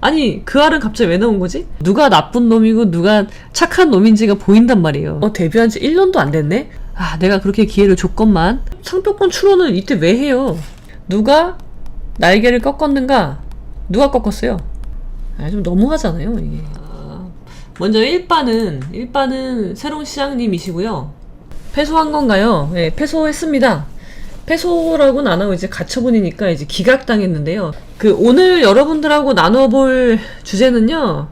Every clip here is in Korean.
아니 그 알은 갑자기 왜 나온 거지? 누가 나쁜 놈이고 누가 착한 놈인지가 보인단 말이에요. 데뷔한 지 1년도 안 됐네? 아, 내가 그렇게 기회를 줬건만. 상표권 출원을 이때 왜 해요? 누가 날개를 꺾었는가? 누가 꺾었어요? 아, 좀 너무하잖아요 이게. 먼저 1바는 새로운 시장님이시고요. 패소한 건가요? 네, 패소했습니다. 패소라고는 안 하고 이제 가처분이니까 이제 기각당했는데요. 오늘 여러분들하고 나눠볼 주제는요,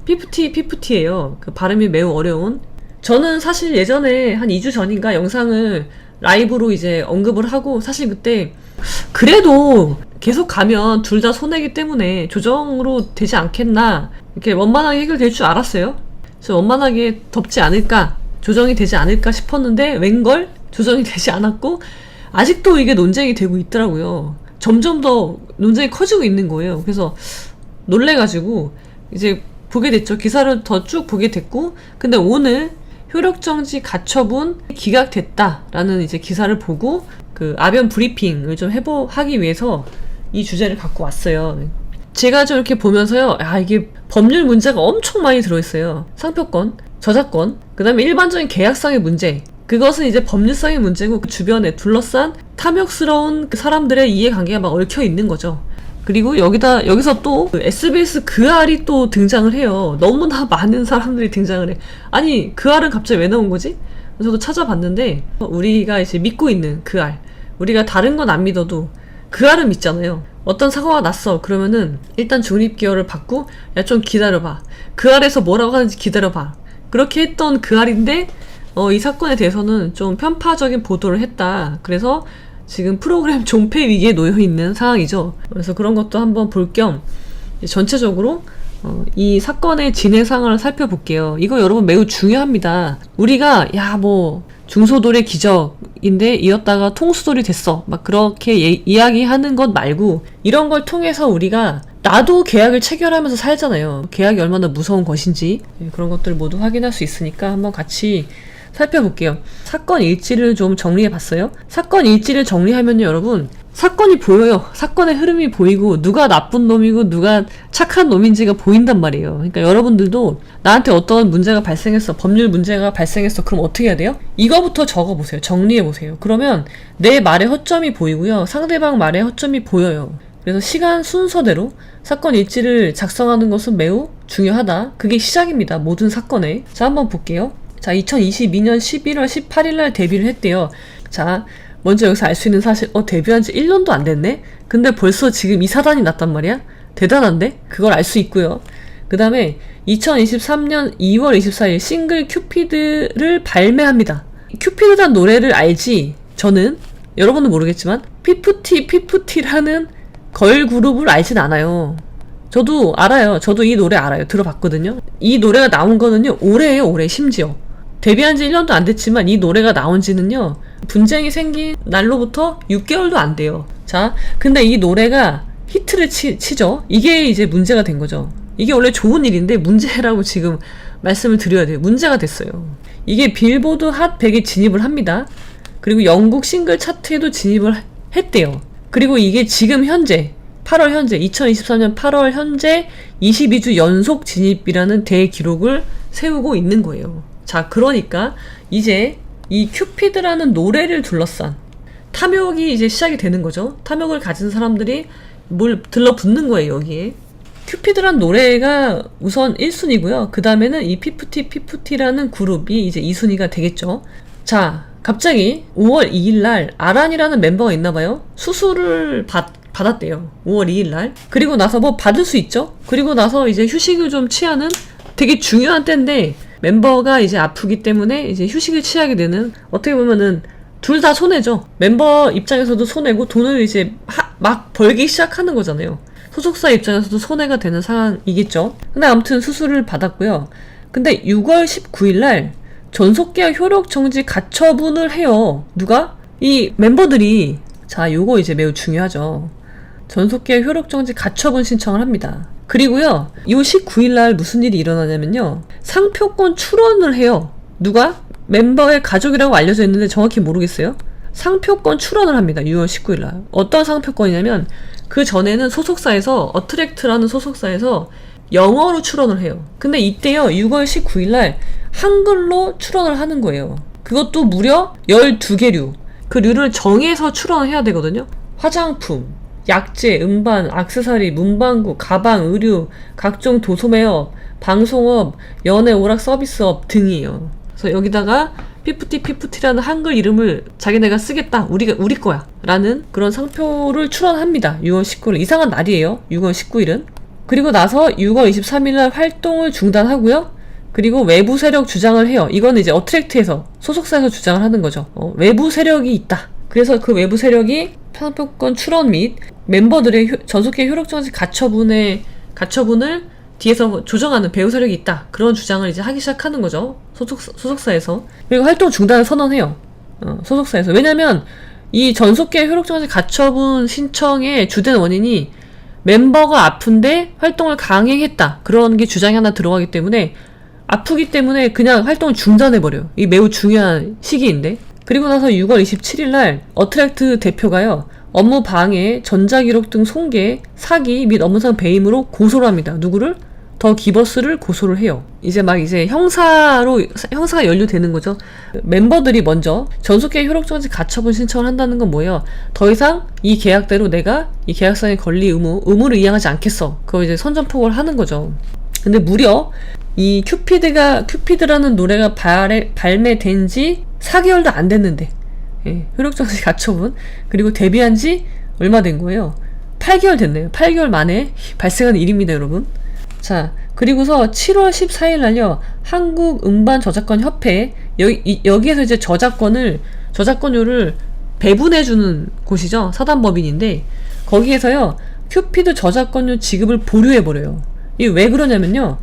피프티예요. 발음이 매우 어려운. 저는 사실 예전에 한 2주 전인가 영상을 라이브로 이제 언급을 하고, 사실 그때 그래도 계속 가면 둘 다 손해기 때문에 조정으로 되지 않겠나, 이렇게 원만하게 해결될 줄 알았어요. 그래서 원만하게 덮지 않을까, 조정이 되지 않을까 싶었는데 웬걸 조정이 되지 않았고 아직도 이게 논쟁이 되고 있더라고요. 점점 더 논쟁이 커지고 있는 거예요. 그래서 놀래가지고 이제 보게 됐죠. 기사를 더 쭉 보게 됐고, 근데 오늘 효력정지 가처분 기각됐다라는 이제 기사를 보고 아변 브리핑을 좀 하기 위해서 이 주제를 갖고 왔어요. 제가 좀 이렇게 보면서요, 이게 법률 문제가 엄청 많이 들어있어요. 상표권, 저작권, 그 다음에 일반적인 계약상의 문제, 그것은 이제 법률상의 문제고, 그 주변에 둘러싼 탐욕스러운 사람들의 이해관계가 막 얽혀 있는 거죠. 그리고 여기서 또 SBS 그 알이 또 등장을 해요. 너무나 많은 사람들이 등장을 해. 아니 그 알은 갑자기 왜 나온 거지? 저도 찾아봤는데 우리가 이제 믿고 있는 그 알, 우리가 다른 건 안 믿어도 그 알은 믿잖아요. 어떤 사고가 났어 그러면은 일단 중립기여를 받고, 야 좀 기다려봐, 그 알에서 뭐라고 하는지 기다려봐, 그렇게 했던 그 알인데 이 사건에 대해서는 좀 편파적인 보도를 했다. 그래서 지금 프로그램 존폐 위기에 놓여 있는 상황이죠. 그래서 그런 것도 한번 볼 겸 전체적으로 이 사건의 진행 상황을 살펴볼게요. 이거 여러분 매우 중요합니다. 우리가 중소돌의 기적인데 이었다가 통수돌이 됐어, 막 그렇게 이야기하는 것 말고, 이런 걸 통해서 우리가 나도 계약을 체결하면서 살잖아요. 계약이 얼마나 무서운 것인지 그런 것들을 모두 확인할 수 있으니까 한번 같이 살펴볼게요. 사건 일지를 좀 정리해봤어요. 사건 일지를 정리하면요, 여러분, 사건이 보여요. 사건의 흐름이 보이고 누가 나쁜 놈이고 누가 착한 놈인지가 보인단 말이에요. 그러니까 여러분들도 나한테 어떤 문제가 발생했어, 법률 문제가 발생했어, 그럼 어떻게 해야 돼요? 이거부터 적어보세요. 정리해보세요. 그러면 내 말에 허점이 보이고요, 상대방 말에 허점이 보여요. 그래서 시간 순서대로 사건 일지를 작성하는 것은 매우 중요하다. 그게 시작입니다, 모든 사건에. 자, 한번 볼게요. 자, 2022년 11월 18일날 데뷔를 했대요. 자, 먼저 여기서 알 수 있는 사실, 데뷔한 지 1년도 안 됐네? 근데 벌써 지금 이 사단이 났단 말이야? 대단한데? 그걸 알 수 있고요. 그 다음에 2023년 2월 24일 싱글 큐피드를 발매합니다. 큐피드란 노래를 알지? 저는, 여러분은 모르겠지만 피프티라는 걸그룹을 알진 않아요. 저도 알아요. 저도 이 노래 알아요. 들어봤거든요. 이 노래가 나온 거는요, 올해예요, 올해. 심지어 데뷔한 지 1년도 안 됐지만 이 노래가 나온 지는요, 분쟁이 생긴 날로부터 6개월도 안 돼요. 자, 근데 이 노래가 히트를 치죠. 이게 이제 문제가 된 거죠. 이게 원래 좋은 일인데 문제라고 지금 말씀을 드려야 돼요. 문제가 됐어요. 이게 빌보드 핫 100에 진입을 합니다. 그리고 영국 싱글 차트에도 진입을 했대요. 그리고 이게 지금 현재 2023년 8월 현재 22주 연속 진입이라는 대기록을 세우고 있는 거예요. 자, 그러니까 이제 이 큐피드라는 노래를 둘러싼 탐욕이 이제 시작이 되는 거죠. 탐욕을 가진 사람들이 뭘 들러붙는 거예요, 여기에. 큐피드란 노래가 우선 1순위고요. 그 다음에는 이 피프티라는 그룹이 이제 2순위가 되겠죠. 자, 갑자기 5월 2일날 아란이라는 멤버가 있나봐요. 수술을 받았대요. 5월 2일날. 그리고 나서 받을 수 있죠? 그리고 나서 이제 휴식을 좀 취하는 되게 중요한 때인데, 멤버가 이제 아프기 때문에 이제 휴식을 취하게 되는, 어떻게 보면은 둘 다 손해죠. 멤버 입장에서도 손해고 돈을 이제 막 벌기 시작하는 거잖아요. 소속사 입장에서도 손해가 되는 상황이겠죠. 근데 아무튼 수술을 받았고요. 근데 6월 19일날 전속계약 효력 정지 가처분을 해요. 누가? 이 멤버들이. 자, 요거 이제 매우 중요하죠. 전속계약 효력정지 가처분 신청을 합니다. 그리고요, 요 19일날 무슨 일이 일어나냐면요, 상표권 출원을 해요. 누가? 멤버의 가족이라고 알려져 있는데 정확히 모르겠어요. 상표권 출원을 합니다. 6월 19일 날. 어떤 상표권이냐면 그 전에는 소속사에서 어트랙트라는 소속사에서 영어로 출원을 해요. 근데 이때요 6월 19일 날 한글로 출원을 하는 거예요. 그것도 무려 12개류. 그 류를 정해서 출원을 해야 되거든요. 화장품, 약재, 음반, 액세서리, 문방구, 가방, 의류, 각종 도소매업, 방송업, 연애, 오락 서비스업 등이에요. 그래서 여기다가 피프티라는 한글 이름을 자기네가 쓰겠다. 우리 거야. 라는 그런 상표를 출원합니다. 6월 19일. 이상한 날이에요. 6월 19일은. 그리고 나서 6월 23일 날 활동을 중단하고요. 그리고 외부 세력 주장을 해요. 이거는 이제 어트랙트에서 소속사에서 주장을 하는 거죠. 외부 세력이 있다. 그래서 그 외부 세력이 상표권 출원 및 멤버들의 전속기의 효력정지 가처분을 뒤에서 조정하는 배후 세력이 있다. 그런 주장을 이제 하기 시작하는 거죠. 소속사에서. 그리고 활동 중단을 선언해요. 소속사에서. 왜냐면 이 전속기의 효력정지 가처분 신청의 주된 원인이 멤버가 아픈데 활동을 강행했다. 그런 게 주장이 하나 들어가기 때문에 아프기 때문에 그냥 활동을 중단해버려요. 이 매우 중요한 시기인데. 그리고 나서 6월 27일 날 어트랙트 대표가요. 업무 방해, 전자기록 등 손괴, 사기 및 업무상 배임으로 고소를 합니다. 누구를? 더 기버스를 고소를 해요. 이제 형사가 연루되는 거죠. 멤버들이 먼저 전속계약 효력정지 가처분 신청을 한다는 건 뭐예요? 더 이상 이 계약대로 내가 이 계약상에 걸릴 의무를 이행하지 않겠어. 그거 이제 선전포고를 하는 거죠. 근데 무려 이 큐피드라는 노래가 발매된 지 4개월도 안 됐는데, 효력정지 가처분, 그리고 데뷔한 지 얼마 된 거예요? 8개월 됐네요. 8개월 만에 발생한 일입니다, 여러분. 자, 그리고서 7월 14일 날요, 한국음반저작권협회, 여기에서 이제 저작권료를 배분해주는 곳이죠. 사단법인인데, 거기에서요, 큐피드 저작권료 지급을 보류해버려요. 이게 왜 그러냐면요,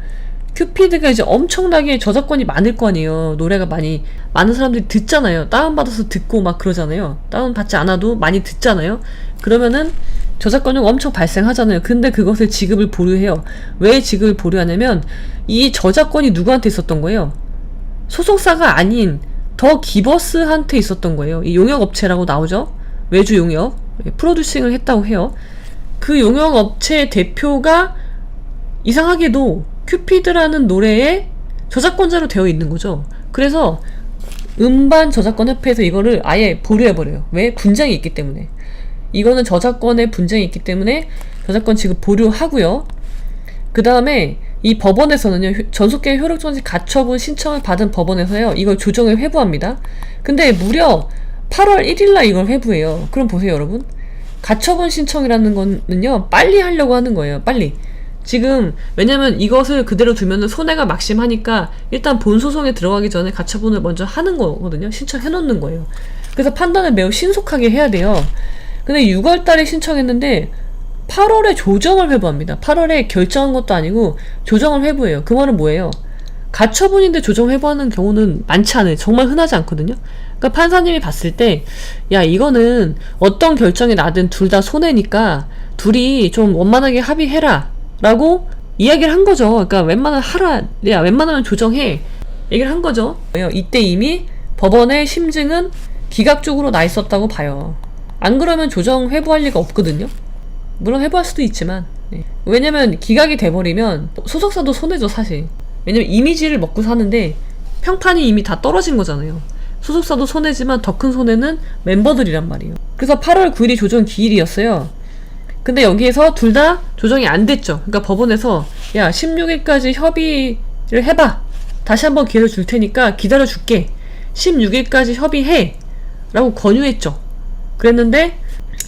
큐피드가 이제 엄청나게 저작권이 많을 거 아니에요. 노래가 많은 사람들이 듣잖아요. 다운받아서 듣고 막 그러잖아요. 다운받지 않아도 많이 듣잖아요. 그러면은 저작권료가 엄청 발생하잖아요. 근데 그것을 지급을 보류해요. 왜 지급을 보류하냐면 이 저작권이 누구한테 있었던 거예요? 소속사가 아닌 더 기버스한테 있었던 거예요. 이 용역업체라고 나오죠? 외주 용역. 프로듀싱을 했다고 해요. 그 용역업체 대표가 이상하게도 큐피드라는 노래에 저작권자로 되어 있는 거죠. 그래서 음반저작권협회에서 이거를 아예 보류해버려요. 왜? 분쟁이 있기 때문에. 이거는 저작권에 분쟁이 있기 때문에 저작권 지급 보류하고요. 그 다음에 이 법원에서는요, 전속계약 효력정지 가처분 신청을 받은 법원에서요, 이걸 조정에 회부합니다. 근데 무려 8월 1일날 이걸 회부해요. 그럼 보세요, 여러분. 가처분 신청이라는 거는요, 빨리 하려고 하는 거예요. 빨리. 지금 왜냐면 이것을 그대로 두면은 손해가 막심하니까 일단 본소송에 들어가기 전에 가처분을 먼저 하는 거거든요. 신청해 놓는 거예요. 그래서 판단을 매우 신속하게 해야 돼요. 근데 6월달에 신청했는데 8월에 조정을 회부합니다. 8월에 결정한 것도 아니고 조정을 회부해요. 그 말은 뭐예요? 가처분인데 조정 회부하는 경우는 많지 않아요. 정말 흔하지 않거든요. 그러니까 판사님이 봤을 때, 야, 이거는 어떤 결정이 나든 둘 다 손해니까 둘이 좀 원만하게 합의해라 라고 이야기를 한 거죠. 그러니까 웬만하면 조정해 얘기를 한 거죠. 이때 이미 법원의 심증은 기각적으로 나 있었다고 봐요. 안 그러면 조정 회부할 리가 없거든요. 물론 회부할 수도 있지만, 왜냐면 기각이 돼버리면 소속사도 손해죠, 사실. 왜냐면 이미지를 먹고 사는데 평판이 이미 다 떨어진 거잖아요. 소속사도 손해지만 더 큰 손해는 멤버들이란 말이에요. 그래서 8월 9일이 조정 기일이었어요. 근데 여기에서 둘 다 조정이 안 됐죠. 그러니까 법원에서 야, 16일까지 협의를 해봐. 다시 한번 기회를 줄 테니까 기다려줄게. 16일까지 협의해. 라고 권유했죠. 그랬는데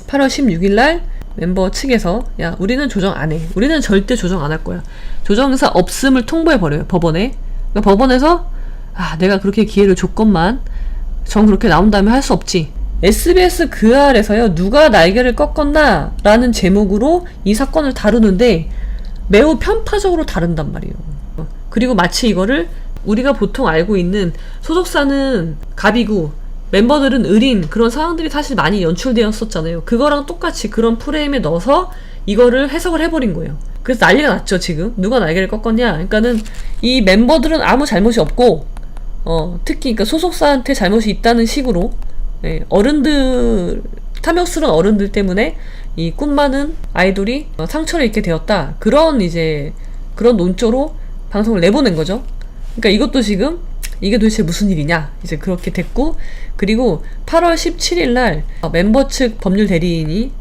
8월 16일날 멤버 측에서 야, 우리는 조정 안 해. 우리는 절대 조정 안 할 거야. 조정사 없음을 통보해버려요. 법원에. 그러니까 법원에서 내가 그렇게 기회를 줬건만 정 그렇게 나온 다음에 할 수 없지. SBS 그 알에서요, 누가 날개를 꺾었나? 라는 제목으로 이 사건을 다루는데 매우 편파적으로 다룬단 말이에요. 그리고 마치 이거를 우리가 보통 알고 있는 소속사는 갑이고 멤버들은 을인 그런 상황들이 사실 많이 연출되었었잖아요. 그거랑 똑같이 그런 프레임에 넣어서 이거를 해석을 해버린 거예요. 그래서 난리가 났죠, 지금. 누가 날개를 꺾었냐? 그러니까는 이 멤버들은 아무 잘못이 없고, 특히 그러니까 소속사한테 잘못이 있다는 식으로 예, 어른들, 탐욕스러운 어른들 때문에 이 꿈 많은 아이돌이 상처를 입게 되었다. 그런 이제 그런 논조로 방송을 내보낸 거죠. 그러니까 이것도 지금 이게 도대체 무슨 일이냐 이제 그렇게 됐고, 그리고 8월 17일 날 멤버 측 법률 대리인이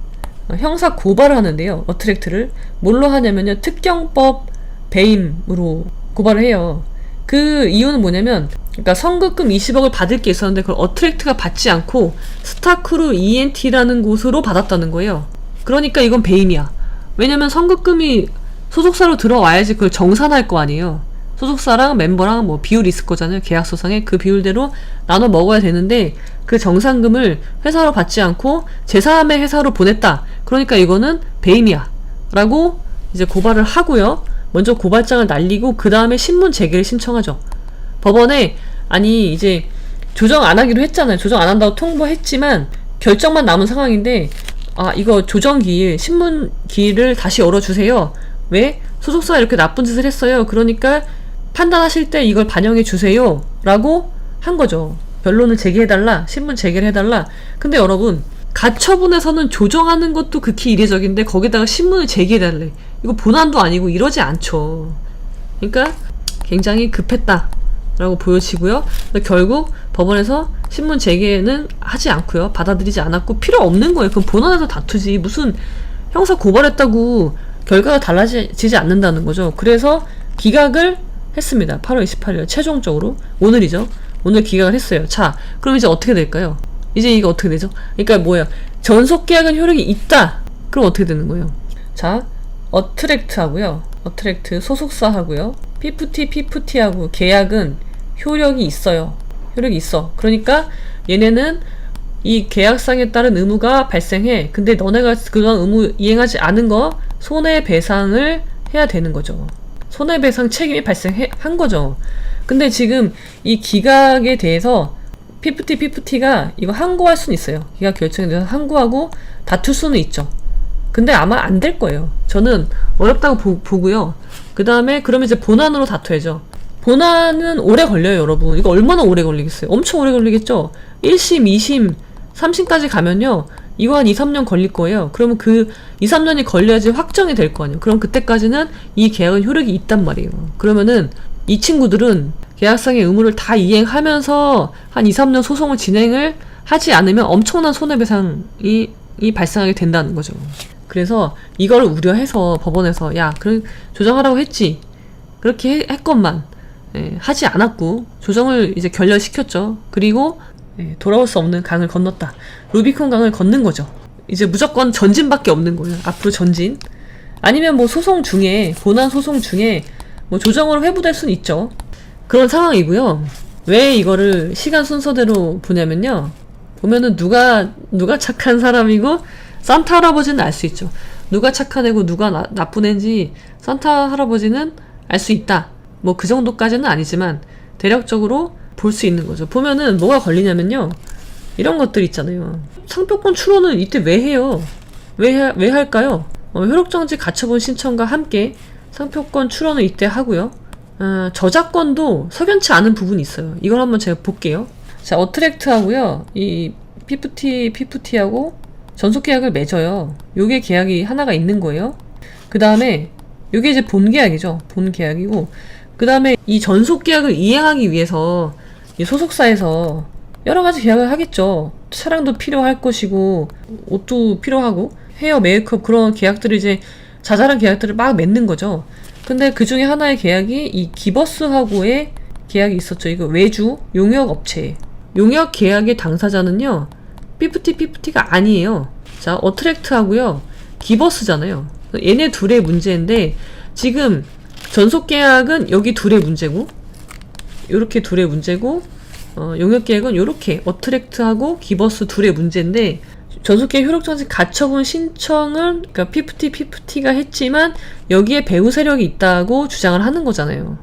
형사 고발을 하는데요. 어트랙트를 뭘로 하냐면요, 특경법 배임으로 고발을 해요. 그 이유는 뭐냐면, 그러니까 선급금 20억을 받을 게 있었는데 그걸 어트랙트가 받지 않고 스타크루 ENT라는 곳으로 받았다는 거예요. 그러니까 이건 배임이야. 왜냐면 선급금이 소속사로 들어와야지 그걸 정산할 거 아니에요. 소속사랑 멤버랑 뭐 비율이 있을 거잖아요. 계약서상에 그 비율대로 나눠 먹어야 되는데 그 정산금을 회사로 받지 않고 제3의 회사로 보냈다. 그러니까 이거는 배임이야 라고 이제 고발을 하고요. 먼저 고발장을 날리고 그 다음에 신문 제기를 신청하죠. 법원에 아니 이제 조정 안 하기로 했잖아요. 조정 안 한다고 통보했지만 결정만 남은 상황인데, 아 이거 조정 기일, 신문 기일을 다시 열어주세요. 왜? 소속사가 이렇게 나쁜 짓을 했어요. 그러니까 판단하실 때 이걸 반영해 주세요 라고 한 거죠. 변론을 제기해달라, 신문 제기를 해달라. 근데 여러분, 가처분에서는 조정하는 것도 극히 이례적인데 거기다가 신문을 제기해달래. 이거 본안도 아니고 이러지 않죠. 그러니까 굉장히 급했다 라고 보여지고요. 결국 법원에서 신문 제기는 하지 않고요. 받아들이지 않았고 필요 없는 거예요. 그럼 본안에서 다투지 무슨 형사 고발했다고 결과가 달라지지 않는다는 거죠. 그래서 기각을 했습니다. 8월 28일 최종적으로. 오늘이죠. 오늘 기각을 했어요. 자, 그럼 이제 어떻게 될까요? 이제 이거 어떻게 되죠? 그러니까 뭐야, 전속 계약은 효력이 있다. 그럼 어떻게 되는 거예요? 자, 어트랙트 하고요, 어트랙트 소속사 하고요, 피프티하고 계약은 효력이 있어요. 효력이 있어. 그러니까 얘네는 이 계약상에 따른 의무가 발생해. 근데 너네가 그런 의무 이행하지 않은 거 손해배상을 해야 되는 거죠. 손해배상 책임이 발생한 거죠. 근데 지금 이 기각에 대해서 피프티가 이거 항고할 수는 있어요. 기각 결정에 대해서 항고하고 다툴 수는 있죠. 근데 아마 안 될 거예요. 저는 어렵다고 보고요. 그 다음에 그러면 이제 본안으로 다투야죠. 본안은 오래 걸려요, 여러분. 이거 얼마나 오래 걸리겠어요? 엄청 오래 걸리겠죠? 1심, 2심, 3심까지 가면요, 이거 한 2, 3년 걸릴 거예요. 그러면 그 2, 3년이 걸려야지 확정이 될 거 아니에요. 그럼 그때까지는 이 계약은 효력이 있단 말이에요. 그러면은 이 친구들은 계약상의 의무를 다 이행하면서 한 2, 3년 소송을 진행을 하지 않으면 엄청난 손해배상이 발생하게 된다는 거죠. 그래서 이걸 우려해서 법원에서 야, 그럼 조정하라고 했지. 그렇게 했건만 하지 않았고 조정을 이제 결렬시켰죠. 그리고 돌아올 수 없는 강을 건넜다. 루비콘 강을 걷는 거죠. 이제 무조건 전진밖에 없는 거예요. 앞으로 전진. 아니면 뭐 소송 중에, 본안 소송 중에 뭐 조정으로 회부될 수는 있죠. 그런 상황이고요. 왜 이거를 시간 순서대로 보냐면요, 보면은 누가 착한 사람이고 산타 할아버지는 알 수 있죠. 누가 착한 애고 누가 나쁜 애인지 산타 할아버지는 알 수 있다. 뭐 그 정도까지는 아니지만 대략적으로 볼 수 있는 거죠. 보면은 뭐가 걸리냐면요, 이런 것들 있잖아요. 상표권 출원을 이때 왜 해요? 왜 할까요? 효력정지 가처분 신청과 함께 상표권 출원을 이때 하고요. 저작권도 석연치 않은 부분이 있어요. 이걸 한번 제가 볼게요. 자, 어트랙트 하고요, 이 피프티하고 전속계약을 맺어요. 요게 계약이 하나가 있는 거예요. 그 다음에 요게 이제 본계약이죠. 본계약이고, 그 다음에 이 전속계약을 이행하기 위해서 이 소속사에서 여러가지 계약을 하겠죠. 차량도 필요할 것이고 옷도 필요하고 헤어, 메이크업, 그런 계약들을 이제 자잘한 계약들을 막 맺는 거죠. 근데 그 중에 하나의 계약이 이 기버스하고의 계약이 있었죠. 이거 외주 용역 업체. 용역 계약의 당사자는요, 피프티가 아니에요. 자, 어트랙트 하고요, 기버스잖아요. 얘네 둘의 문제인데, 지금 전속 계약은 여기 둘의 문제고, 요렇게 둘의 문제고, 용역 계약은 요렇게 어트랙트하고 기버스 둘의 문제인데, 전속 계약 효력정지 가처분 신청은 그러니까 피프티가 했지만 여기에 배후 세력이 있다고 주장을 하는 거잖아요.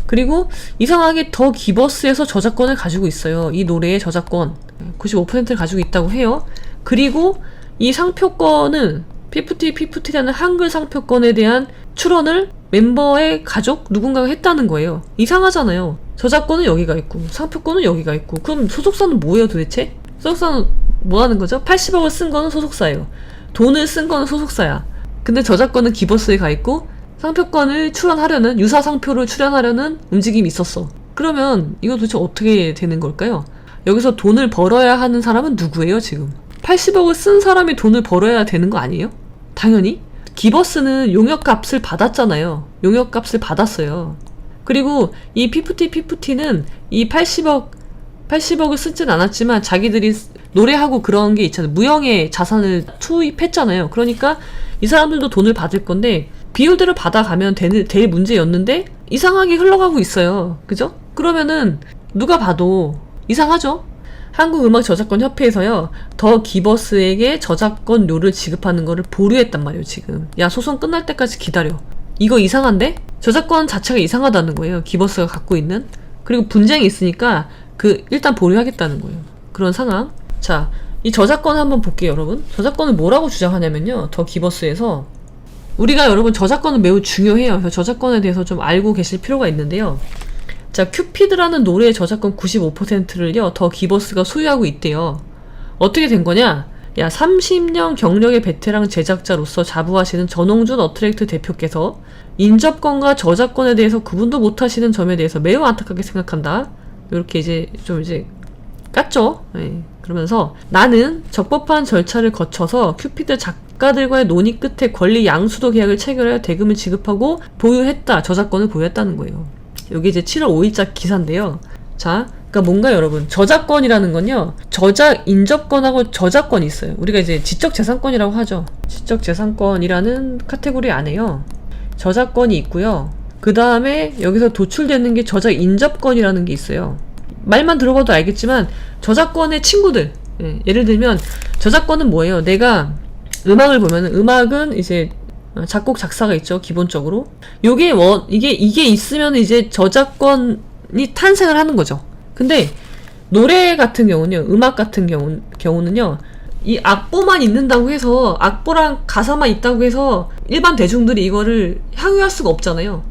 그리고 이상하게 더 기버스에서 저작권을 가지고 있어요. 이 노래의 저작권 95%를 가지고 있다고 해요. 그리고 이 상표권은 피프티라는 한글 상표권에 대한 출원을 멤버의 가족 누군가가 했다는 거예요. 이상하잖아요. 저작권은 여기가 있고 상표권은 여기가 있고, 그럼 소속사는 뭐예요 도대체? 소속사는 뭐 하는 거죠? 80억을 쓴 거는 소속사예요. 돈을 쓴 거는 소속사야. 근데 저작권은 기버스에 가 있고 상표권을 출원하려는, 유사 상표를 출원하려는 움직임이 있었어. 그러면 이거 도대체 어떻게 되는 걸까요? 여기서 돈을 벌어야 하는 사람은 누구예요, 지금? 80억을 쓴 사람이 돈을 벌어야 되는 거 아니에요? 당연히. 기버스는 용역값을 받았잖아요. 용역값을 받았어요. 그리고 이 피프티는 이 80억을 쓰진 않았지만 자기들이 노래하고 그런 게 있잖아요. 무형의 자산을 투입했잖아요. 그러니까 이 사람들도 돈을 받을 건데 비율대로 받아가면 될 문제였는데 이상하게 흘러가고 있어요. 그죠? 그러면은 누가 봐도 이상하죠? 한국음악저작권협회에서요, 더 기버스에게 저작권료를 지급하는 거를 보류했단 말이에요, 지금. 야, 소송 끝날 때까지 기다려. 이거 이상한데? 저작권 자체가 이상하다는 거예요, 기버스가 갖고 있는. 그리고 분쟁이 있으니까 일단 보류하겠다는 거예요. 그런 상황. 자, 이 저작권 한번 볼게요, 여러분. 저작권을 뭐라고 주장하냐면요, 더 기버스에서 우리가 여러분 저작권은 매우 중요해요. 그래서 저작권에 대해서 좀 알고 계실 필요가 있는데요. 자, 큐피드라는 노래의 저작권 95%를요, 더 기버스가 소유하고 있대요. 어떻게 된 거냐? 야, 30년 경력의 베테랑 제작자로서 자부하시는 전홍준 어트랙트 대표께서 인접권과 저작권에 대해서 구분도 못하시는 점에 대해서 매우 안타깝게 생각한다. 이렇게 이제 깠죠. 네. 그러면서 나는 적법한 절차를 거쳐서 큐피드 작가들과의 논의 끝에 권리 양수도 계약을 체결하여 대금을 지급하고 보유했다. 저작권을 보유했다는 거예요. 여기 이제 7월 5일자 기사인데요. 자, 그러니까 뭔가 여러분, 저작권이라는 건요, 저작 인접권하고 저작권이 있어요. 우리가 이제 지적재산권이라고 하죠. 지적재산권이라는 카테고리 안에요, 저작권이 있고요. 그 다음에 여기서 도출되는 게 저작 인접권이라는 게 있어요. 말만 들어봐도 알겠지만 저작권의 친구들. 예를 들면 저작권은 뭐예요? 내가 음악을 보면은, 음악은 이제 작곡 작사가 있죠, 기본적으로. 이게 있으면 이제 저작권이 탄생을 하는 거죠. 근데 노래 같은 경우는요, 음악 같은 경우는요, 이 악보만 있는다고 해서, 악보랑 가사만 있다고 해서 일반 대중들이 이거를 향유할 수가 없잖아요.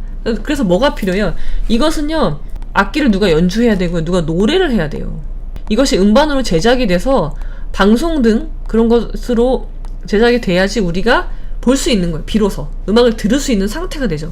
그래서 뭐가 필요해요? 이것은요, 악기를 누가 연주해야 되고요, 누가 노래를 해야 돼요. 이것이 음반으로 제작이 돼서 방송 등 그런 것으로 제작이 돼야지 우리가 볼 수 있는 거예요. 비로소 음악을 들을 수 있는 상태가 되죠.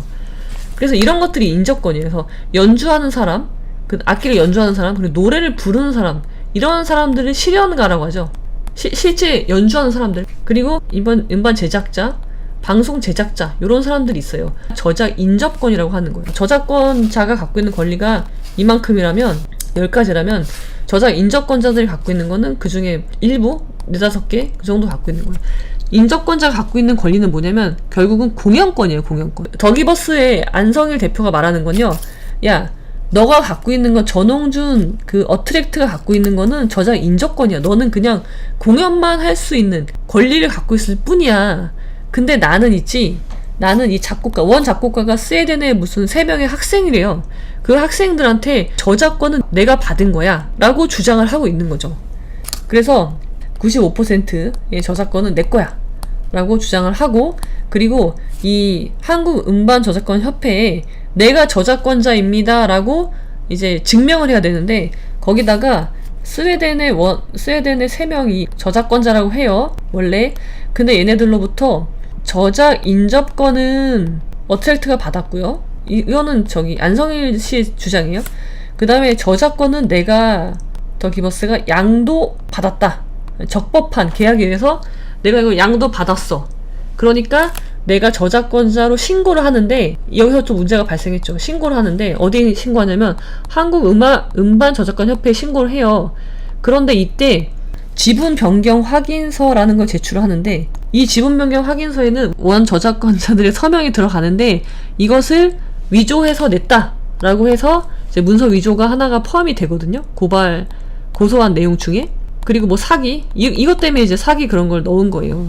그래서 이런 것들이 인접권이에요. 그래서 연주하는 사람, 그 악기를 연주하는 사람, 그리고 노래를 부르는 사람, 이런 사람들을 실현가라고 하죠. 실제 연주하는 사람들, 그리고 음반 제작자, 방송 제작자, 이런 사람들이 있어요. 저작 인접권이라고 하는 거예요. 저작권자가 갖고 있는 권리가 이만큼이라면, 10가지라면 저작 인접권자들이 갖고 있는 거는 그 중에 일부, 4-5개 그 정도 갖고 있는 거예요. 인접권자가 갖고 있는 권리는 뭐냐면 결국은 공연권이에요, 공연권. 더기버스의 안성일 대표가 말하는 건요, 야, 너가 갖고 있는 건, 전홍준 그 어트랙트가 갖고 있는 거는 저작 인접권이야. 너는 그냥 공연만 할 수 있는 권리를 갖고 있을 뿐이야. 근데 나는 이 작곡가, 원 작곡가가 스웨덴의 무슨 3명의 학생이래요. 그 학생들한테 저작권은 내가 받은 거야 라고 주장을 하고 있는 거죠. 그래서 95%의 저작권은 내 거야 라고 주장을 하고, 그리고 이 한국음반저작권협회에 내가 저작권자입니다 라고 이제 증명을 해야 되는데, 거기다가 스웨덴의 3명이 저작권자라고 해요, 원래. 근데 얘네들로부터 저작 인접권은 어트랙트가 받았고요. 이거는 안성일 씨 주장이에요. 그 다음에 저작권은 내가, 더 기버스가 양도 받았다. 적법한 계약에 의해서 내가 이거 양도 받았어. 그러니까 내가 저작권자로 신고를 하는데, 여기서 좀 문제가 발생했죠. 신고를 하는데 어디에 신고하냐면 한국음반저작권협회에 신고를 해요. 그런데 이때 지분 변경 확인서라는 걸 제출을 하는데, 이 지분 변경 확인서에는 원 저작권자들의 서명이 들어가는데 이것을 위조해서 냈다라고 해서 이제 문서 위조가 하나가 포함이 되거든요, 고소한 내용 중에. 그리고 뭐 사기, 이것 때문에 이제 사기 그런 걸 넣은 거예요.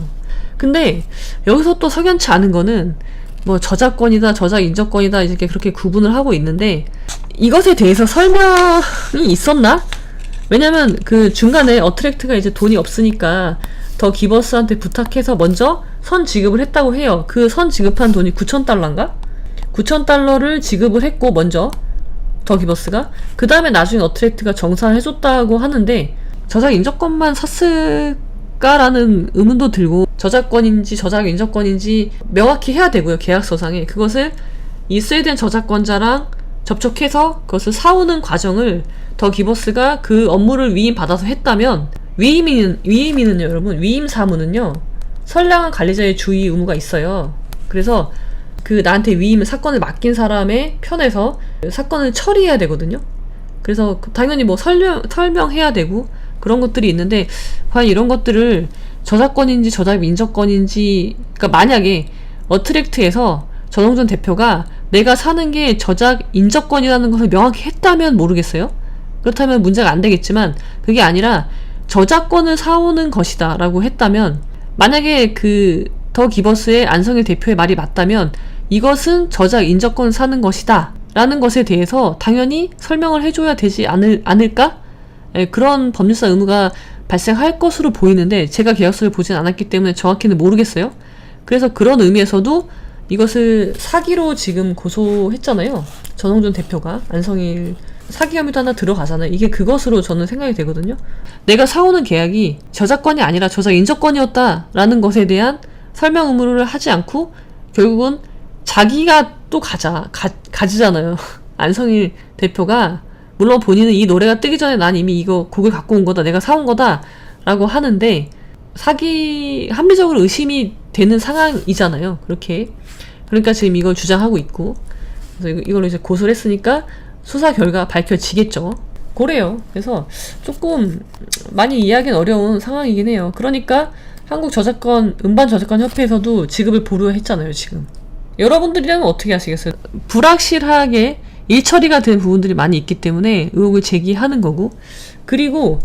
근데 여기서 또 석연치 않은 거는 뭐 저작권이다, 저작 인접권이다, 이렇게 그렇게 구분을 하고 있는데, 이것에 대해서 설명이 있었나? 왜냐면 그 중간에 어트랙트가 이제 돈이 없으니까 더 기버스한테 부탁해서 먼저 선 지급을 했다고 해요. 그 선 지급한 돈이 $9,000인가? $9,000를 지급을 했고, 먼저 더 기버스가. 그 다음에 나중에 어트랙트가 정산을 해줬다고 하는데, 저작 인적권만 샀을까라는 의문도 들고, 저작권인지 저작 인적권인지 명확히 해야 되고요. 계약서상에 그것을 이 스웨덴 저작권자랑 접촉해서 그것을 사오는 과정을 더 기버스가 그 업무를 위임받아서 했다면, 위임이는요 여러분, 위임 사무는요 선량한 관리자의 주의 의무가 있어요. 그래서 그 나한테 사건을 맡긴 사람의 편에서 사건을 처리해야 되거든요. 그래서 당연히 뭐 설명해야 되고 그런 것들이 있는데, 과연 이런 것들을 저작권인지 저작 인적권인지, 그러니까 만약에 어트랙트에서 전홍준 대표가 내가 사는 게 저작 인적권이라는 것을 명확히 했다면 모르겠어요. 그렇다면 문제가 안 되겠지만, 그게 아니라 저작권을 사오는 것이다 라고 했다면, 만약에 그 더 기버스의 안성일 대표의 말이 맞다면 이것은 저작 인적권을 사는 것이다 라는 것에 대해서 당연히 설명을 해줘야 되지 않을까? 그런 법률상 의무가 발생할 것으로 보이는데, 제가 계약서를 보진 않았기 때문에 정확히는 모르겠어요. 그래서 그런 의미에서도 이것을 사기로 지금 고소했잖아요. 전홍준 대표가. 안성일 사기 혐의도 하나 들어가잖아요. 이게 그것으로 저는 생각이 되거든요. 내가 사오는 계약이 저작권이 아니라 저작 인적권이었다라는 것에 대한 설명 의무를 하지 않고 결국은 자기가 또 가지잖아요. 안성일 대표가 물론 본인은 이 노래가 뜨기 전에 난 이미 이거 곡을 갖고 온 거다, 내가 사온 거다 라고 하는데, 합리적으로 의심이 되는 상황이잖아요. 그러니까 지금 이걸 주장하고 있고, 그래서 이걸로 이제 고소를 했으니까 수사 결과 밝혀지겠죠. 그래요. 그래서 조금 많이 이해하기는 어려운 상황이긴 해요. 그러니까 음반저작권협회에서도 지급을 보류했잖아요, 지금. 여러분들이라면 어떻게 하시겠어요? 불확실하게 일처리가 된 부분들이 많이 있기 때문에 의혹을 제기하는 거고, 그리고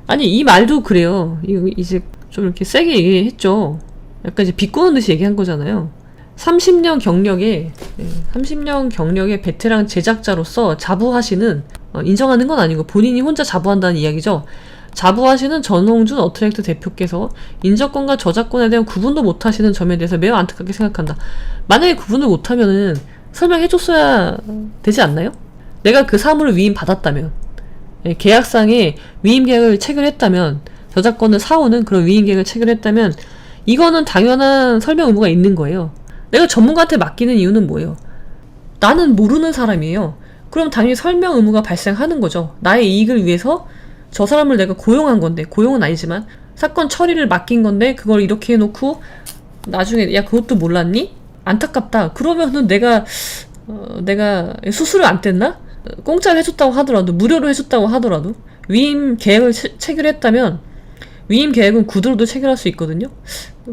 아니 이 말도 그래요. 이제 좀 이렇게 세게 얘기했죠. 약간 이제 비꼬는 듯이 얘기한 거잖아요. 30년 경력의 베테랑 제작자로서 자부하시는, 인정하는 건 아니고 본인이 혼자 자부한다는 이야기죠. 자부하시는 전홍준 어트랙트 대표께서 인적권과 저작권에 대한 구분도 못하시는 점에 대해서 매우 안타깝게 생각한다. 만약에 구분을 못하면은 설명해줬어야 되지 않나요? 내가 그 사물을 위임받았다면, 계약상에 위임계약을 체결했다면, 저작권을 사오는 그런 위임계약을 체결했다면 이거는 당연한 설명 의무가 있는 거예요. 내가 전문가한테 맡기는 이유는 뭐예요? 나는 모르는 사람이에요. 그럼 당연히 설명 의무가 발생하는 거죠. 나의 이익을 위해서 저 사람을 내가 고용한 건데, 고용은 아니지만 사건 처리를 맡긴 건데 그걸 이렇게 해놓고 나중에 야 그것도 몰랐니? 안타깝다. 그러면은 내가 수수료 안 뗐나? 공짜로 해줬다고 하더라도, 무료로 해줬다고 하더라도 위임 계약을 체결했다면 위임 계약은 구두로도 체결할 수 있거든요.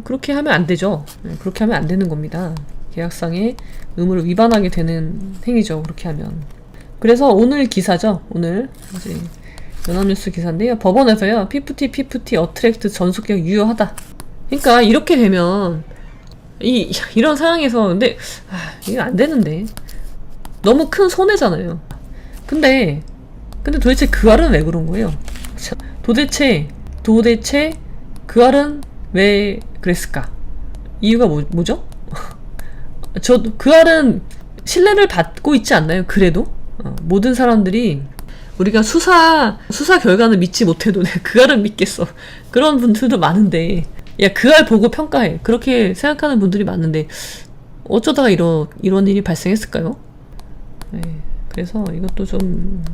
그렇게 하면 안 되죠. 그렇게 하면 안 되는 겁니다. 계약상의 의무를 위반하게 되는 행위죠. 그렇게 하면. 그래서 오늘 기사죠. 오늘 이제 연합뉴스 기사인데요. 법원에서요, 피프티 어트랙트 전속계약 유효하다. 그러니까 이렇게 되면 이런 상황에서 근데 이거 안 되는데 너무 큰 손해잖아요. 근데 도대체 그 알은 왜 그런 거예요? 도대체 그 알은 왜 그랬을까? 이유가 뭐죠? 그 알은 신뢰를 받고 있지 않나요? 그래도 모든 사람들이 우리가 수사 결과는 믿지 못해도 내가 그 알은 믿겠어. 그런 분들도 많은데, 야, 그 알 보고 평가해. 그렇게 생각하는 분들이 많은데 어쩌다가 이런 일이 발생했을까요? 네, 그래서 이것도 좀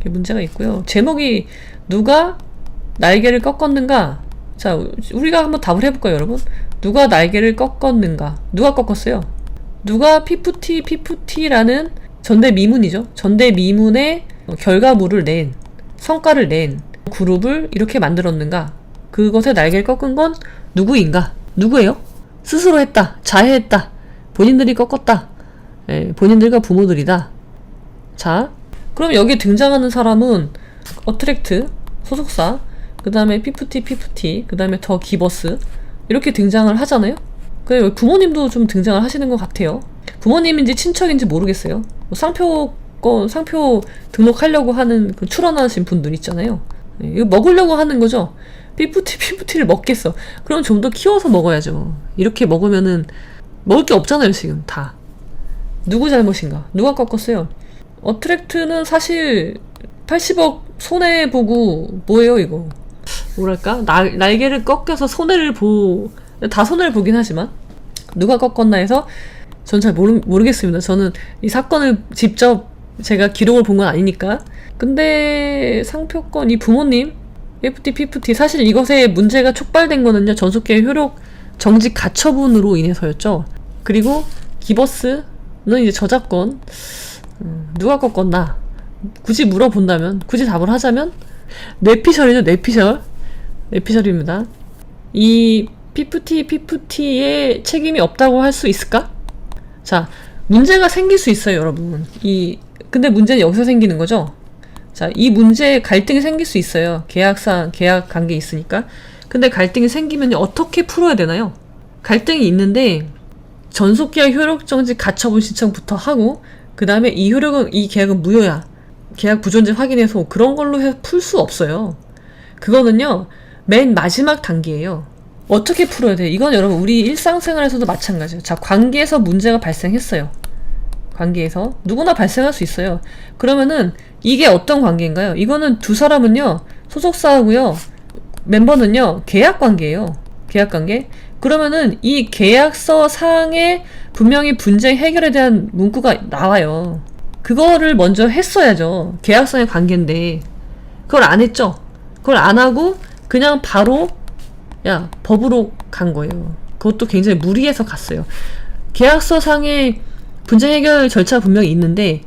문제가 있고요. 제목이 누가 날개를 꺾었는가? 자, 우리가 한번 답을 해볼까요, 여러분? 누가 날개를 꺾었는가? 누가 꺾었어요? 누가 피프티라는 전대미문이죠. 전대미문의 결과물을 성과를 낸 그룹을 이렇게 만들었는가? 그것의 날개를 꺾은 건 누구인가? 누구예요? 스스로 했다. 자해했다. 본인들이 꺾었다. 본인들과 부모들이다. 자, 그럼 여기 등장하는 사람은 어트랙트 소속사, 그 다음에 피프티, 그 다음에 더 기버스 이렇게 등장을 하잖아요. 그래, 부모님도 좀 등장을 하시는 것 같아요. 부모님인지 친척인지 모르겠어요. 상표 등록하려고 하는 그 출원하신 분들 있잖아요. 이거 먹으려고 하는 거죠. 피프티를 먹겠어. 그럼 좀 더 키워서 먹어야죠. 이렇게 먹으면은 먹을 게 없잖아요, 지금 다. 누구 잘못인가? 누가 꺾었어요? 어트랙트는 사실 80억 손해보고 뭐예요 이거. 뭐랄까? 날개를 꺾여서 다 손해를 보긴 하지만 누가 꺾었나 해서 전 잘 모르겠습니다. 저는 이 사건을 직접 제가 기록을 본 건 아니니까. 근데 상표권 이 부모님 FT 사실 이것에 문제가 촉발된 거는요, 전속기의 효력 정지 가처분으로 인해서였죠. 그리고 기버스는 이제 저작권 누가 꺾었나 굳이 물어본다면, 굳이 답을 하자면 뇌피셜이죠. 뇌피셜입니다. 이 피프티의 책임이 없다고 할 수 있을까? 자, 문제가 생길 수 있어요, 여러분. 근데 문제는 여기서 생기는 거죠. 자, 이 문제에 갈등이 생길 수 있어요. 계약 관계 있으니까. 근데 갈등이 생기면 어떻게 풀어야 되나요? 갈등이 있는데 전속기한 효력정지 가처분 신청부터 하고, 그 다음에 이 계약은 무효야. 계약 부존재 확인해서 그런 걸로 해서 풀 수 없어요. 그거는요, 맨 마지막 단계예요. 어떻게 풀어야 돼? 이건 여러분 우리 일상생활에서도 마찬가지예요. 자, 관계에서 문제가 발생했어요. 관계에서 누구나 발생할 수 있어요. 그러면은 이게 어떤 관계인가요? 이거는 두 사람은요, 소속사하고요, 멤버는요, 계약 관계예요. 계약 관계. 그러면은 이 계약서 상에 분명히 분쟁 해결에 대한 문구가 나와요. 그거를 먼저 했어야죠. 계약상의 관계인데 그걸 안 했죠. 그걸 안 하고 그냥 바로 법으로 간 거예요. 그것도 굉장히 무리해서 갔어요. 계약서 상의 분쟁 해결 절차 분명히 있는데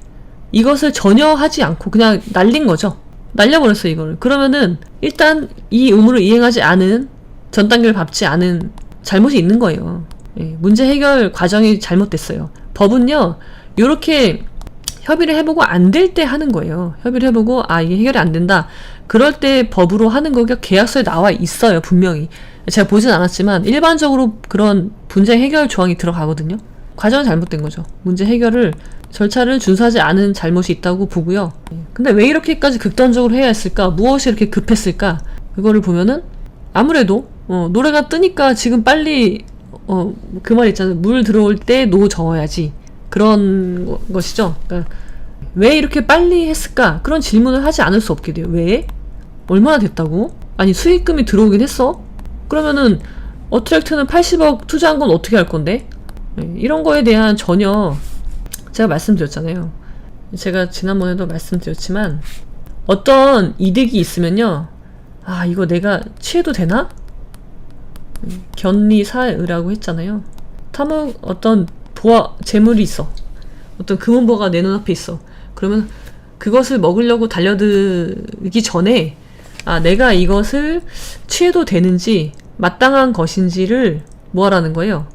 이것을 전혀 하지 않고 그냥 날린 거죠. 날려버렸어요, 이거를. 그러면은 일단 이 의무를 이행하지 않은, 전 단계를 밟지 않은 잘못이 있는 거예요. 예, 문제 해결 과정이 잘못됐어요. 법은요, 요렇게 협의를 해보고 안 될 때 하는 거예요. 협의를 해보고 이게 해결이 안 된다. 그럴 때 법으로 하는 거가 계약서에 나와 있어요, 분명히. 제가 보진 않았지만 일반적으로 그런 분쟁 해결 조항이 들어가거든요. 과정은 잘못된 거죠. 문제 해결을 절차를 준수하지 않은 잘못이 있다고 보고요. 근데 왜 이렇게까지 극단적으로 해야 했을까? 무엇이 이렇게 급했을까? 그거를 보면은 아무래도 노래가 뜨니까 지금 빨리 그 말 있잖아요. 물 들어올 때 노 저어야지. 그런 것이죠. 그러니까 왜 이렇게 빨리 했을까? 그런 질문을 하지 않을 수 없게 돼요. 왜? 얼마나 됐다고? 아니, 수익금이 들어오긴 했어? 그러면은 어트랙트는 80억 투자한 건 어떻게 할 건데? 이런 거에 대한 전혀, 제가 말씀드렸잖아요. 제가 지난번에도 말씀드렸지만 어떤 이득이 있으면요, 이거 내가 취해도 되나? 견리사의라고 했잖아요. 어떤 재물이 있어. 어떤 금은보가 내 눈앞에 있어. 그러면 그것을 먹으려고 달려들기 전에 내가 이것을 취해도 되는지 마땅한 것인지를 뭐 하라는 거예요?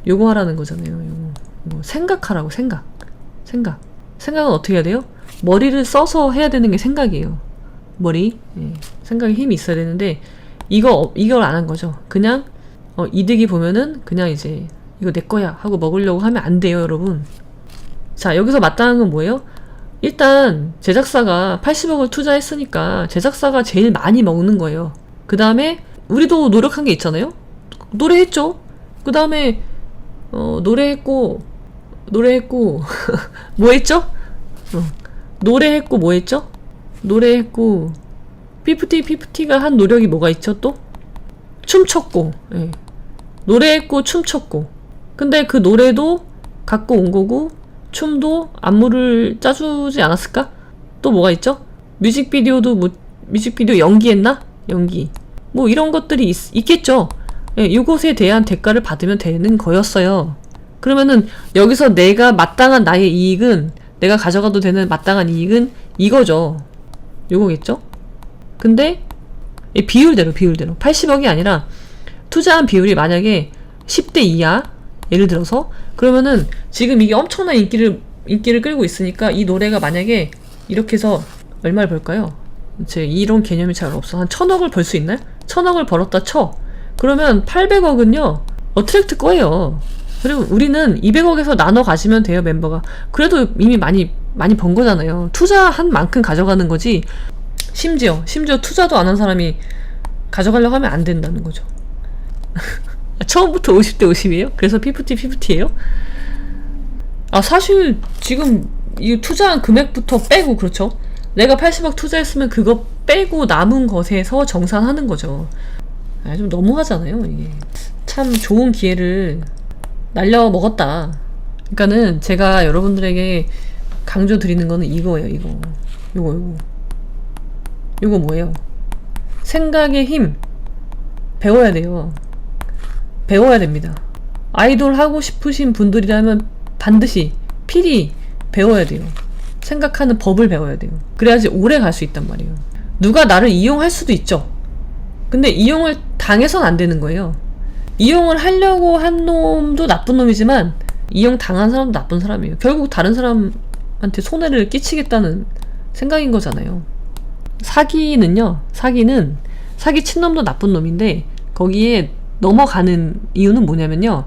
요거 하라는 거잖아요. 요거. 생각하라고. 생각은 어떻게 해야 돼요? 머리를 써서 해야 되는 게 생각이에요. 생각에 힘이 있어야 되는데 이걸 안 한 거죠. 그냥 이득이 보면은 그냥 이제 이거 내 거야 하고 먹으려고 하면 안 돼요, 여러분. 자, 여기서 마땅한 건 뭐예요? 일단 제작사가 80억을 투자했으니까 제작사가 제일 많이 먹는 거예요. 그 다음에 우리도 노력한 게 있잖아요. 노래했죠. 그 다음에 노래했고 뭐 했죠? 노래했고 뭐 했죠? 노래했고 피프티가 한 노력이 뭐가 있죠 또? 춤췄고. 예. 노래했고 춤췄고. 근데 그 노래도 갖고 온 거고 춤도 안무를 짜주지 않았을까? 또 뭐가 있죠? 뮤직비디오 연기했나? 연기. 뭐 이런 것들이 있겠죠. 예, 이것에 대한 대가를 받으면 되는 거였어요. 그러면은 여기서 내가 마땅한 나의 이익은, 내가 가져가도 되는 마땅한 이익은 이거죠. 요거겠죠? 근데 비율대로 80억이 아니라 투자한 비율이 만약에 10대 2야, 예를 들어서, 그러면은 지금 이게 엄청난 인기를 끌고 있으니까 이 노래가 만약에 이렇게 해서 얼마를 벌까요? 제 이런 개념이 잘 없어. 한 1000억을 벌 수 있나요? 1000억을 벌었다 쳐. 그러면 800억은요 어트랙트 거예요. 그리고 우리는 200억에서 나눠 가시면 돼요, 멤버가. 그래도 이미 많이 번 거잖아요. 투자한 만큼 가져가는 거지. 심지어 투자도 안 한 사람이 가져가려고 하면 안 된다는 거죠. 처음부터 50대 50이에요? 그래서 피프티예요? 사실 지금 이 투자한 금액부터 빼고, 그렇죠? 내가 80억 투자했으면 그거 빼고 남은 것에서 정산하는 거죠. 좀 너무하잖아요, 이게. 참 좋은 기회를 날려 먹었다. 그러니까는 제가 여러분들에게 강조 드리는 거는 이거예요, 이거. 요거 뭐예요? 생각의 힘. 배워야 돼요. 배워야 됩니다. 아이돌 하고 싶으신 분들이라면 반드시 필히 배워야 돼요. 생각하는 법을 배워야 돼요. 그래야지 오래 갈 수 있단 말이에요. 누가 나를 이용할 수도 있죠. 근데 이용을 당해선 안 되는 거예요. 이용을 하려고 한 놈도 나쁜 놈이지만 이용 당한 사람도 나쁜 사람이에요. 결국 다른 사람한테 손해를 끼치겠다는 생각인 거잖아요. 사기는 사기 친 놈도 나쁜 놈인데 거기에 넘어가는 이유는 뭐냐면요.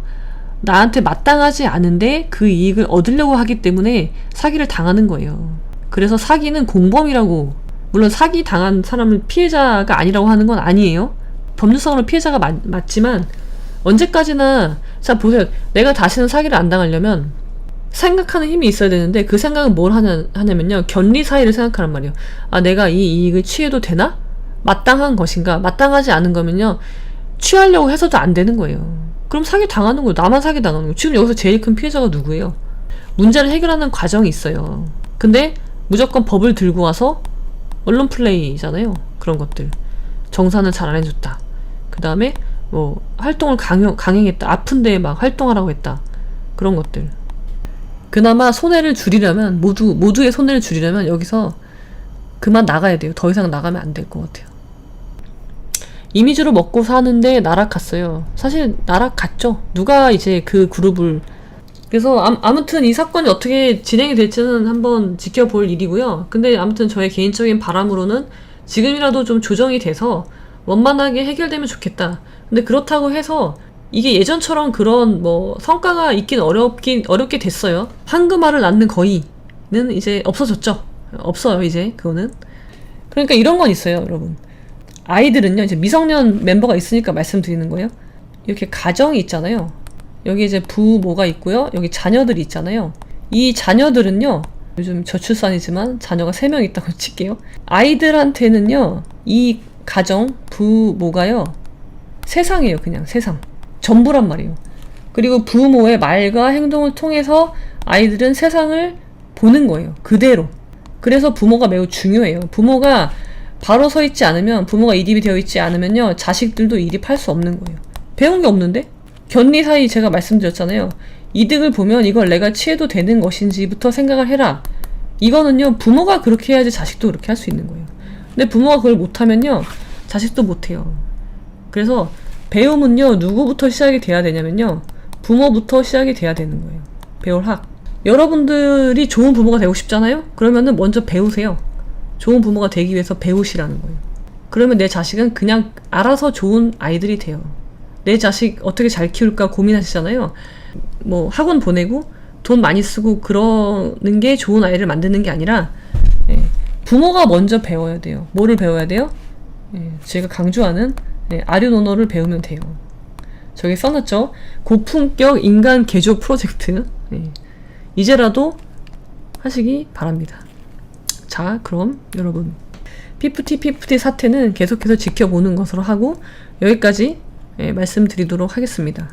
나한테 마땅하지 않은데 그 이익을 얻으려고 하기 때문에 사기를 당하는 거예요. 그래서 사기는 공범이라고, 물론 사기 당한 사람은 피해자가 아니라고 하는 건 아니에요. 법률상으로 피해자가 맞지만 언제까지나, 자 보세요. 내가 다시는 사기를 안 당하려면 생각하는 힘이 있어야 되는데 그 생각은 뭘 하냐면요. 견리사의를 생각하란 말이에요. 아, 내가 이 이익을 취해도 되나? 마땅한 것인가? 마땅하지 않은 거면요. 취하려고 해서도 안 되는 거예요. 그럼 사기 당하는 거예요. 나만 사기 당하는 거예요. 지금 여기서 제일 큰 피해자가 누구예요? 문제를 해결하는 과정이 있어요. 근데 무조건 법을 들고 와서 언론 플레이잖아요. 그런 것들. 정산을 잘 안 해줬다. 그 다음에 뭐 활동을 강행했다. 아픈데 막 활동하라고 했다. 그런 것들. 그나마 손해를 줄이려면, 모두의 손해를 줄이려면 여기서 그만 나가야 돼요. 더 이상 나가면 안 될 것 같아요. 이미지로 먹고 사는데 나락갔어요. 사실 나락갔죠. 누가 이제 그 그룹을. 그래서 아무튼 이 사건이 어떻게 진행이 될지는 한번 지켜볼 일이고요. 근데 아무튼 저의 개인적인 바람으로는 지금이라도 좀 조정이 돼서 원만하게 해결되면 좋겠다. 근데 그렇다고 해서 이게 예전처럼 그런 뭐 성과가 있긴 어렵게 됐어요. 황금알을 낳는 거의는 이제 없어졌죠. 없어요, 이제 그거는. 그러니까 이런 건 있어요, 여러분. 아이들은요, 이제 미성년 멤버가 있으니까 말씀드리는 거예요. 이렇게 가정이 있잖아요. 여기 이제 부모가 있고요. 여기 자녀들이 있잖아요. 이 자녀들은요, 요즘 저출산이지만 자녀가 3명 있다고 칠게요. 아이들한테는요, 이 가정, 부모가요, 세상이에요. 그냥 세상. 전부란 말이에요. 그리고 부모의 말과 행동을 통해서 아이들은 세상을 보는 거예요. 그대로. 그래서 부모가 매우 중요해요. 부모가 바로 서 있지 않으면, 부모가 이입이 되어 있지 않으면요, 자식들도 이입할 수 없는 거예요. 배운 게 없는데? 견리사의 제가 말씀드렸잖아요. 이득을 보면 이걸 내가 취해도 되는 것인지부터 생각을 해라. 이거는요, 부모가 그렇게 해야지 자식도 그렇게 할 수 있는 거예요. 근데 부모가 그걸 못하면요, 자식도 못해요. 그래서 배움은요, 누구부터 시작이 돼야 되냐면요, 부모부터 시작이 돼야 되는 거예요. 배울 학. 여러분들이 좋은 부모가 되고 싶잖아요? 그러면은 먼저 배우세요. 좋은 부모가 되기 위해서 배우시라는 거예요. 그러면 내 자식은 그냥 알아서 좋은 아이들이 돼요. 내 자식 어떻게 잘 키울까 고민하시잖아요. 뭐 학원 보내고 돈 많이 쓰고 그러는 게 좋은 아이를 만드는 게 아니라, 부모가 먼저 배워야 돼요. 뭐를 배워야 돼요? 제가 강조하는 아류노노를 배우면 돼요. 저기 써놨죠? 고품격 인간 개조 프로젝트. 이제라도 하시기 바랍니다. 자, 그럼 여러분, 피프티 사태는 계속해서 지켜보는 것으로 하고 여기까지 말씀드리도록 하겠습니다.